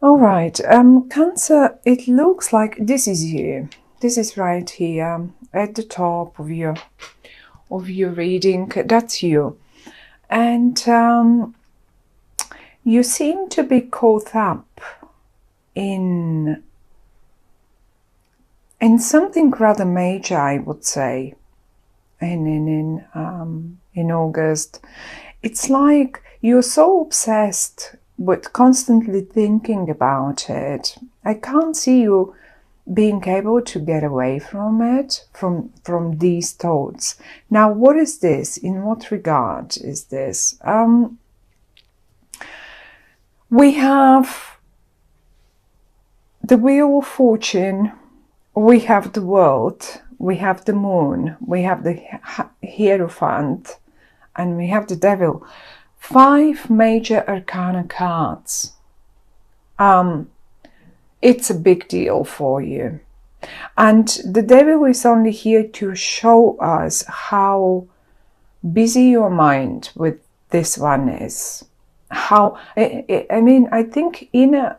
All right, Cancer, it looks like this is you. This is right here at the top of your reading. That's you. And you seem to be caught up in something rather major, I would say, in August. It's like you're so obsessed with constantly thinking about it. I can't see you being able to get away from it, from these thoughts. Now, what is this? In what regard is this? We have the Wheel of Fortune, we have the World, we have the Moon, we have the Hierophant, and we have the Devil. 5 major arcana cards. It's a big deal for you. And the Devil is only here to show us how busy your mind with this one is. How, I mean, I think in a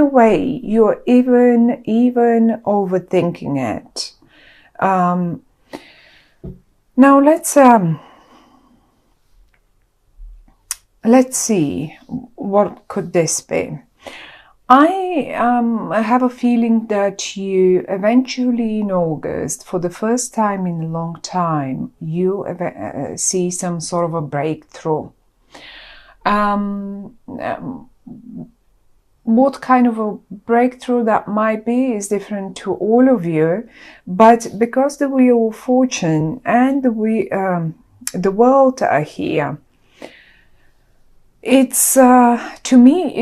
way, you're even overthinking it. Now let's see, what could this be? I have a feeling that you eventually in August, for the first time in a long time, you see some sort of a breakthrough. What kind of a breakthrough that might be is different to all of you, but because the Wheel of Fortune and the World are here, it's to me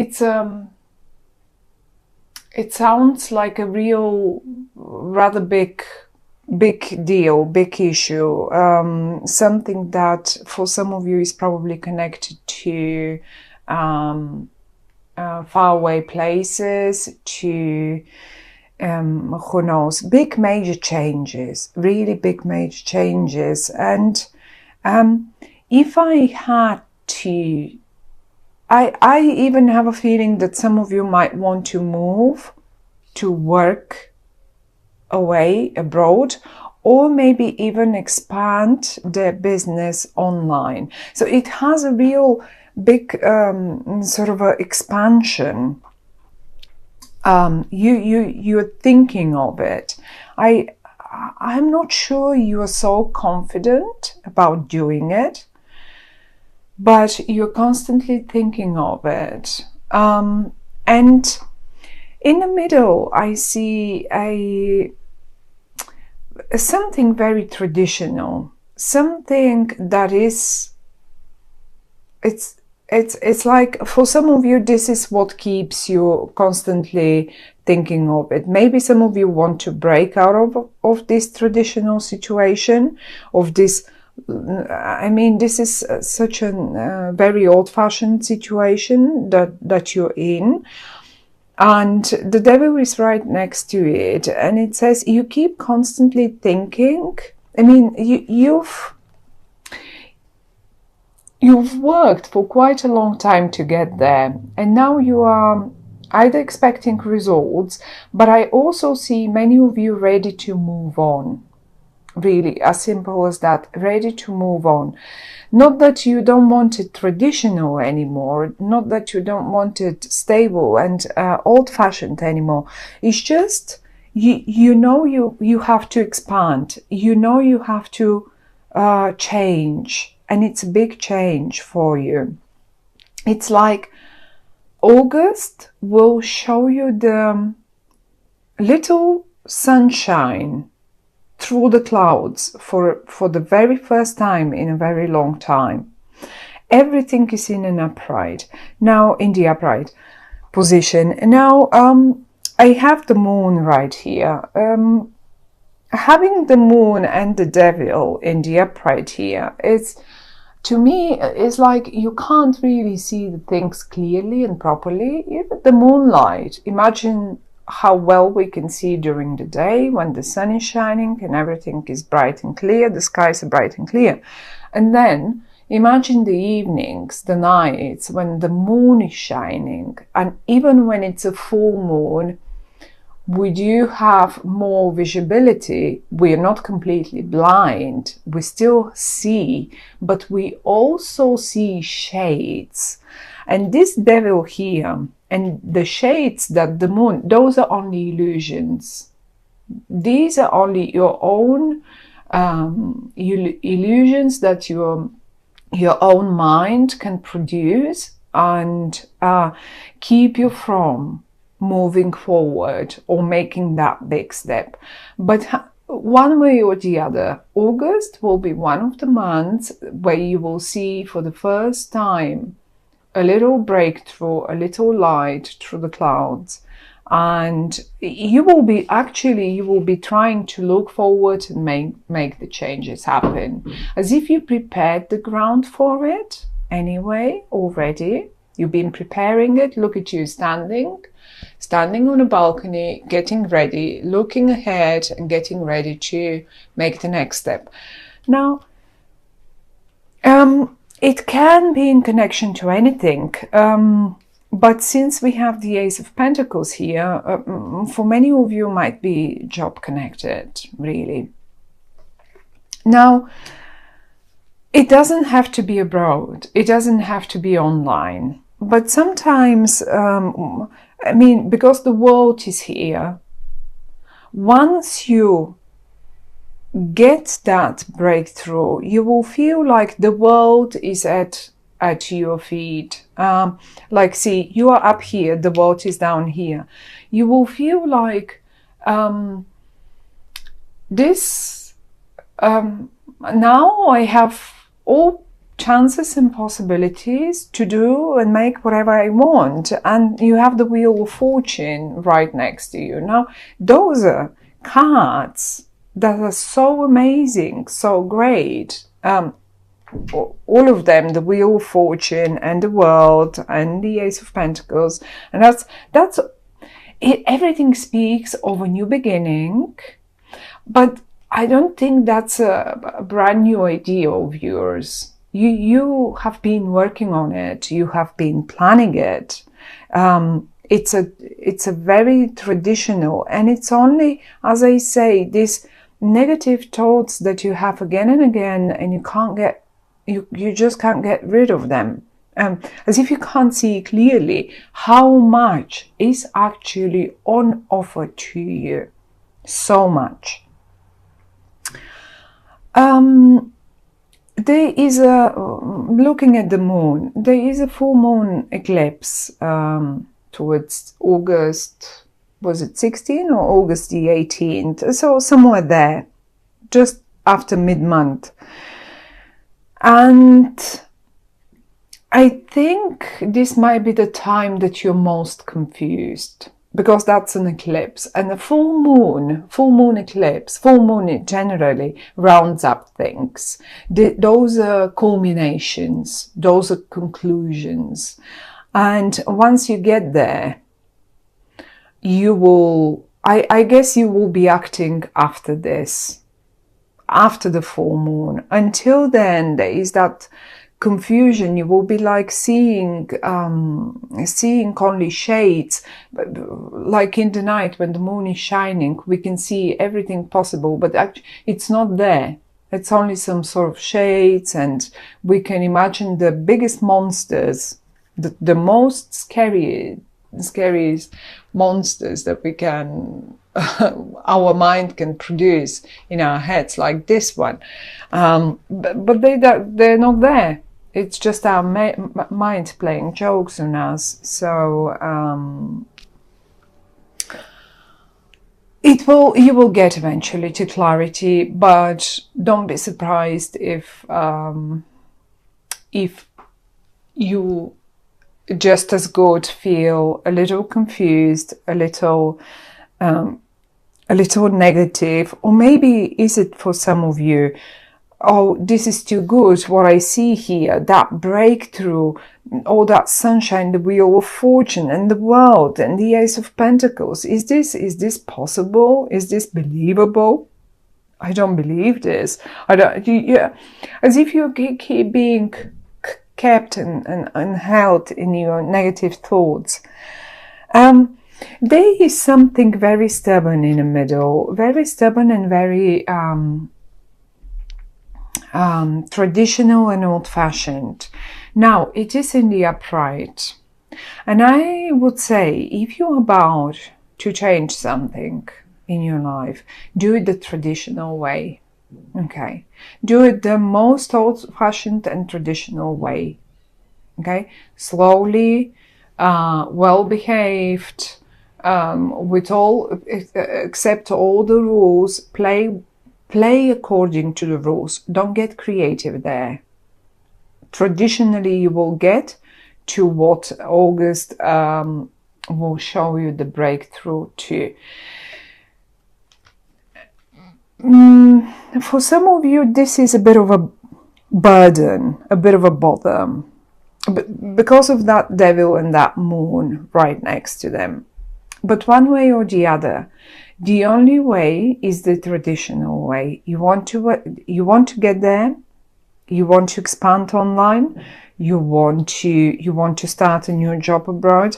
it sounds like a real rather big deal, big issue, something that for some of you is probably connected to faraway places, to who knows, big major changes, really big major changes. And if I had to, I even have a feeling that some of you might want to move to work away abroad, or maybe even expand their business online. So it has a real big sort of a expansion. You're thinking of it. I'm not sure you are so confident about doing it, but you're constantly thinking of it. And in the middle, I see something very traditional, something that is, it's like for some of you, this is what keeps you constantly thinking of it. Maybe some of you want to break out of this traditional situation, of this. I mean, this is such a very old-fashioned situation that you're in. And the Devil is right next to it. And it says you keep constantly thinking. I mean, you've worked for quite a long time to get there. And now you are either expecting results, but I also see many of you ready to move on. Really, as simple as that, ready to move on. Not that you don't want it traditional anymore, not that you don't want it stable and old-fashioned anymore. It's just you know you have to expand. You know you have to change, and it's a big change for you. It's like August will show you the little sunshine through the clouds for the very first time in a very long time. Everything is in an upright. Now, in the upright position. Now, I have the moon right here. Having the moon and the Devil in the upright here, to me, it's like you can't really see the things clearly and properly. Even the moonlight, imagine how well we can see during the day when the sun is shining and everything is bright and clear, the skies are bright and clear. And then Imagine the evenings, the nights when the moon is shining, and even when it's a full moon, we do have more visibility. We're not completely blind. We still see, but we also see shades. And this devil here and the shades that the moon, those are only illusions. These are only your own illusions that your own mind can produce and keep you from moving forward or making that big step. But one way or the other, August will be one of the months where you will see for the first time a little breakthrough, a little light through the clouds. And you will be trying to look forward and make the changes happen, as if you prepared the ground for it anyway already. You've been preparing it. Look at you standing on a balcony, getting ready, looking ahead and getting ready to make the next step. Now, it can be in connection to anything. But since we have the Ace of Pentacles here, for many of you might be job connected, really. Now, it doesn't have to be abroad. It doesn't have to be online. But sometimes, I mean, because the world is here, once you get that breakthrough, you will feel like the world is at your feet. Like, see, you are up here, the world is down here. You will feel like now I have all chances and possibilities to do and make whatever I want, and you have the Wheel of Fortune right next to you. Now, those are cards that are so amazing, so great. All of them, the Wheel of Fortune and the World and the Ace of Pentacles, and that's it. Everything speaks of a new beginning, but I don't think that's a brand new idea of yours. You have been working on it. You have been planning it. It's a very traditional, and it's only, as I say, these negative thoughts that you have again and again, and you just can't get rid of them. As if you can't see clearly how much is actually on offer to you. So much. There is looking at the moon, there is a full moon eclipse towards August, was it 16 or August the 18th? So somewhere there, just after mid-month. And I think this might be the time that you're most confused, because that's an eclipse, and a full moon eclipse, full moon generally rounds up things. Those are culminations, those are conclusions. And once you get there, you will, I guess you will be acting after this, after the full moon. Until then, there is that confusion. You will be like seeing only shades, like in the night when the moon is shining, we can see everything possible, but actually it's not there. It's only some sort of shades, and we can imagine the biggest monsters, the most scariest monsters that we can our mind can produce in our heads, like this one, but they're not there. It's just our mind playing jokes on us. So you will get eventually to clarity, but don't be surprised if you just as good feel a little confused, a little negative, or maybe is it for some of you, oh, this is too good, what I see here, that breakthrough, all that sunshine, the Wheel of Fortune and the World and the Ace of Pentacles. Is this possible? Is this believable? I don't believe this. I don't. Yeah, as if you keep being kept and held in your negative thoughts. There is something very stubborn in the middle, very stubborn and very traditional and old-fashioned. Now, it is in the upright. And I would say, if you're about to change something in your life, do it the traditional way. Okay? Do it the most old-fashioned and traditional way. Okay? Slowly, well-behaved, with all, accept all the rules, play according to the rules. Don't get creative there. Traditionally, you will get to what August will show you the breakthrough to. For some of you, this is a bit of a burden, a bit of a bother, because of that devil and that moon right next to them. But one way or the other, the only way is the traditional way. You want to get there. You want to expand online. You want to start a new job abroad.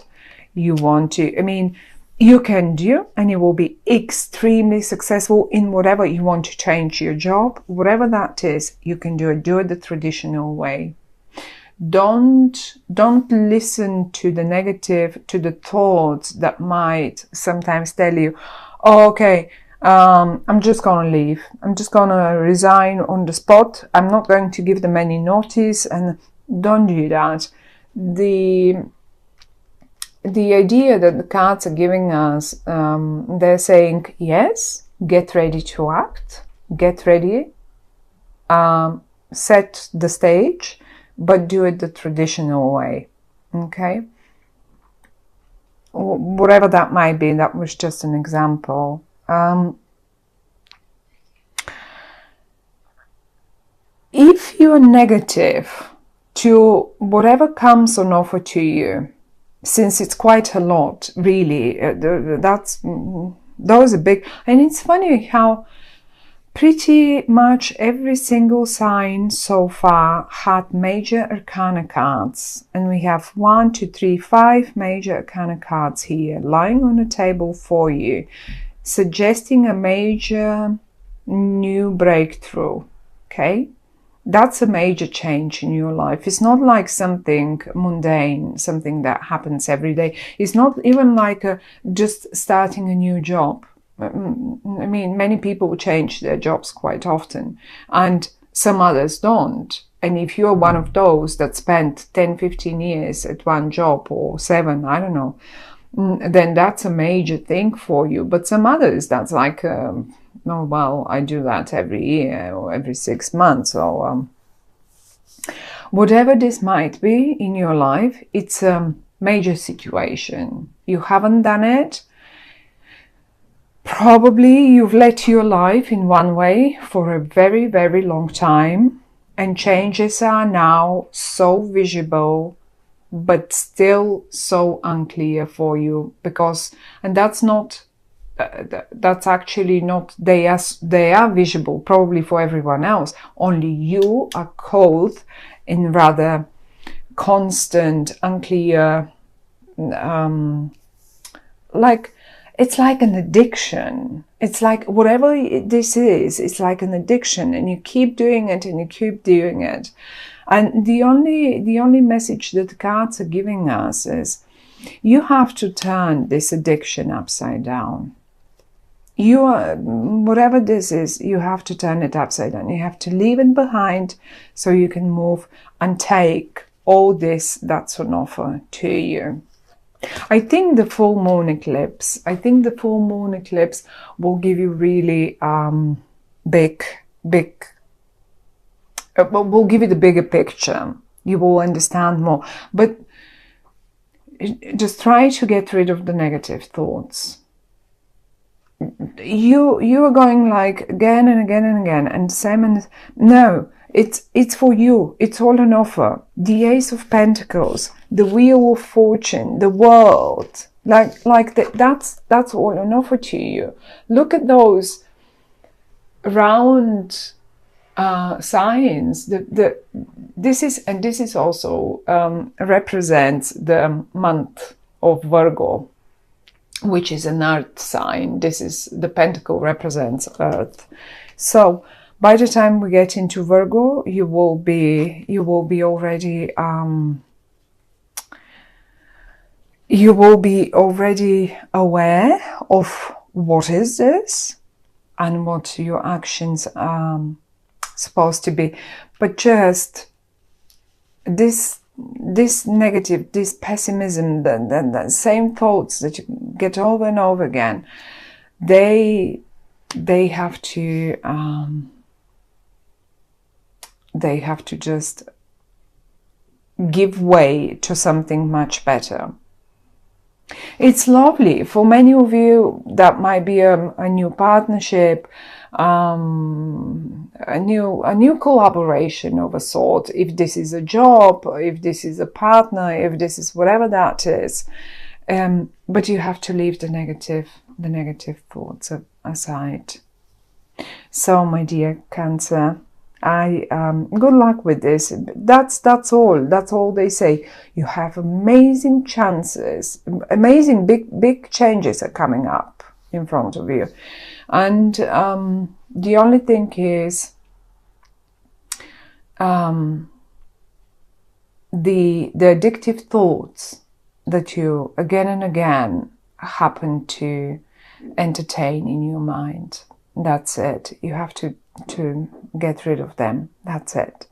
You want to. I mean, you can do, and you will be extremely successful in whatever you want to change your job, whatever that is. You can do it. Do it the traditional way. Don't listen to the negative, to the thoughts that might sometimes tell you, oh, okay, I'm just gonna leave. I'm just gonna resign on the spot. I'm not going to give them any notice, and don't do that. The idea that the cards are giving us, they're saying, yes, get ready to act, get ready, set the stage, but do it the traditional way, okay? Whatever that might be, that was just an example. If you're negative to whatever comes on offer to you, since it's quite a lot, really, those are big. And it's funny how pretty much every single sign so far had major arcana cards, and we have 1, 2, 3, 5 major arcana cards here lying on the table for you, suggesting a major new breakthrough. Okay, that's a major change in your life. It's not like something mundane, something that happens every day. It's not even like just starting a new job. I mean, many people change their jobs quite often, and some others don't. And if you're one of those that spent 10, 15 years at one job, or 7, I don't know, then that's a major thing for you. But some others, that's like, oh, well, I do that every year or every 6 months. Or whatever this might be in your life, it's a major situation. You haven't done it. Probably you've led your life in one way for a very, very long time, and changes are now so visible, but still so unclear for you, because, and that's not, that's actually not, they are visible probably for everyone else, only you are caught in rather constant, unclear, like, it's like an addiction. It's like whatever this is, it's like an addiction, and you keep doing it and you keep doing it. And the only message that the cards are giving us is you have to turn this addiction upside down. You are, whatever this is, you have to turn it upside down. You have to leave it behind so you can move and take all this that's on offer to you. I think the full moon eclipse will give you really will give you the bigger picture. You will understand more. But just try to get rid of the negative thoughts. You are going like again and again and again, and same, and no, it's for you. It's all on offer. The Ace of Pentacles, the Wheel of Fortune, the World, that's all on offer to you. Look at those round signs. This is also represents the month of Virgo, which is an earth sign. This is the pentacle represents earth. So by the time we get into Virgo, you will be already aware of what is this and what your actions are supposed to be. But just this negative, this pessimism, the same thoughts that you get over and over again, they have to just give way to something much better. It's lovely. For many of you, that might be a new partnership, a new collaboration of a sort. If this is a job, if this is a partner, if this is whatever that is, but you have to leave the negative thoughts aside. So, my dear Cancer, good luck with this. That's all they say. You have amazing chances, amazing big changes are coming up in front of you, and the only thing is the addictive thoughts that you again and again happen to entertain in your mind. That's it. You have to get rid of them. That's it.